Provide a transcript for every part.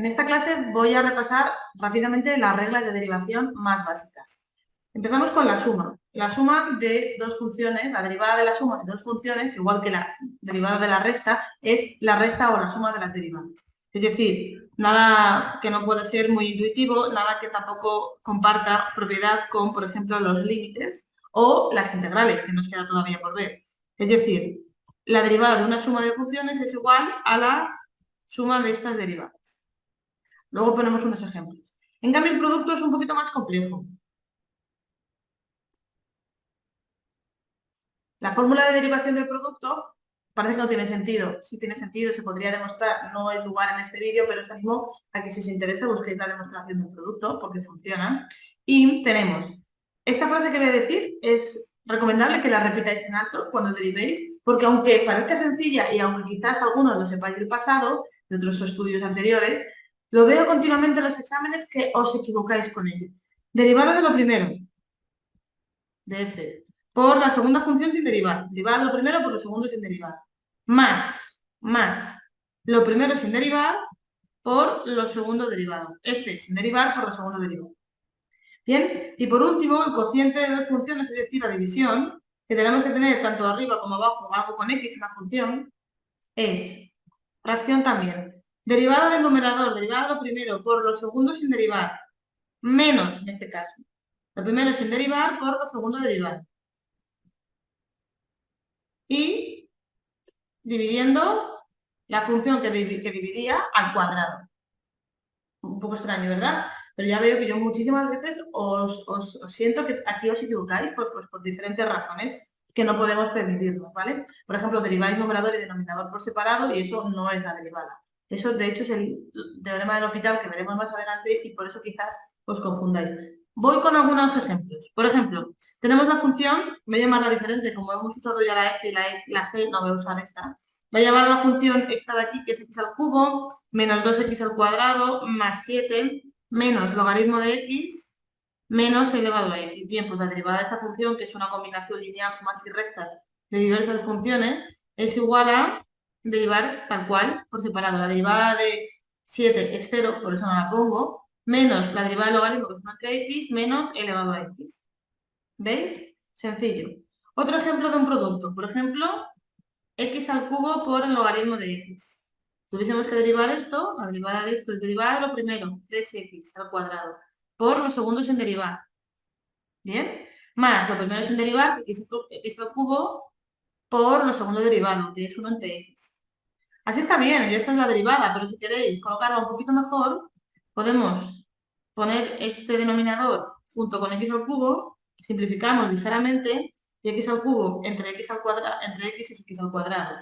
En esta clase voy a repasar rápidamente las reglas de derivación más básicas. Empezamos con la suma. La suma de dos funciones, la derivada de la suma de dos funciones, igual que la derivada de la resta, es la resta o la suma de las derivadas. Es decir, nada que no pueda ser muy intuitivo, nada que tampoco comparta propiedad con, por ejemplo, los límites o las integrales, que nos queda todavía por ver. Es decir, la derivada de una suma de funciones es igual a la suma de estas derivadas. Luego ponemos unos ejemplos. En cambio, el producto es un poquito más complejo. La fórmula de derivación del producto parece que no tiene sentido. Sí tiene sentido, se podría demostrar, no es lugar en este vídeo, pero os animo a que si os interesa busquéis la demostración del producto porque funciona. Y tenemos, esta frase que voy a decir es recomendable que la repitáis en alto cuando derivéis, porque aunque parezca sencilla y aunque quizás algunos lo sepáis del pasado, de otros estudios anteriores, lo veo continuamente en los exámenes que os equivocáis con ello. Derivado de lo primero, de f, por la segunda función sin derivar. Derivar lo primero por lo segundo sin derivar. Más lo primero sin derivar por lo segundo derivado. F sin derivar por lo segundo derivado. Bien, y por último, el cociente de dos funciones, es decir, la división, que tenemos que tener tanto arriba como abajo, algo con x en la función, es fracción también. Derivada del numerador, derivada de lo primero por lo segundo sin derivar, menos en este caso. Lo primero sin derivar por lo segundo derivado. Y dividiendo la función que dividía al cuadrado. Un poco extraño, ¿verdad? Pero ya veo que yo muchísimas veces os siento que aquí os equivocáis por diferentes razones que no podemos permitirnos, ¿vale? Por ejemplo, deriváis numerador y denominador por separado y eso no es la derivada. Eso, de hecho, es el teorema del L'Hopital que veremos más adelante y por eso quizás os confundáis. Voy con algunos ejemplos. Por ejemplo, tenemos la función, voy a llamarla diferente, como hemos usado ya la f y la g, no voy a usar esta. Voy a llamar la función esta de aquí, que es x al cubo, menos 2x al cuadrado, más 7, menos logaritmo de x, menos elevado a x. Bien, pues la derivada de esta función, que es una combinación lineal, sumas y restas de diversas funciones, es igual a derivar tal cual, por separado. La derivada de 7 es 0, por eso no la pongo, menos la derivada del logaritmo, que es 1 entre x, menos elevado a x. ¿Veis? Sencillo. Otro ejemplo de un producto. Por ejemplo, x al cubo por el logaritmo de x. Tuviésemos que derivar esto, la derivada de esto es derivada de lo primero, 3x al cuadrado, por lo segundo sin derivar. ¿Bien? Más lo primero sin derivar, x al cubo, por lo segundo derivado, que es 1 entre x. Así está bien, y esta es la derivada, pero si queréis colocarla un poquito mejor, podemos poner este denominador junto con x al cubo, simplificamos ligeramente, y x al cubo entre x al cuadrado, entre x es x al cuadrado,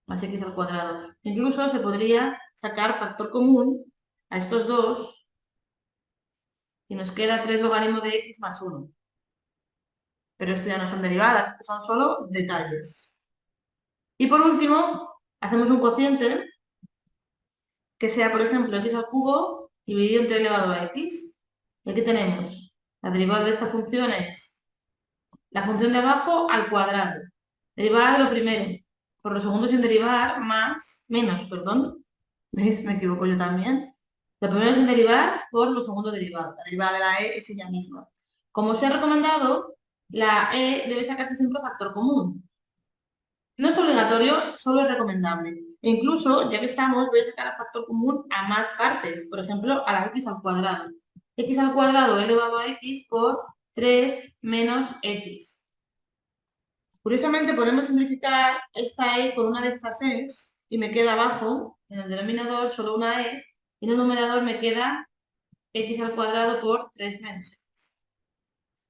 más x al cuadrado. Incluso se podría sacar factor común a estos dos, y nos queda 3 logaritmo de x más 1. Pero esto ya no son derivadas, estos son solo detalles. Y por último, hacemos un cociente que sea, por ejemplo, x al cubo dividido entre elevado a x. Y aquí tenemos la derivada de esta función es la función de abajo al cuadrado. Derivada de lo primero por lo segundo sin derivar más, menos, perdón. ¿Veis? Me equivoco yo también. Lo primero sin derivar por lo segundo derivado. La derivada de la e es ella misma. Como os he recomendado, la e debe sacarse siempre factor común. No es obligatorio, solo es recomendable. E incluso, ya que estamos, voy a sacar el factor común a más partes. Por ejemplo, a la x al cuadrado. X al cuadrado elevado a x por 3 menos x. Curiosamente, podemos simplificar esta e con una de estas e's y me queda abajo, en el denominador, solo una e, y en el numerador me queda x al cuadrado por 3 menos x.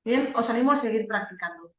Bien, os animo a seguir practicando.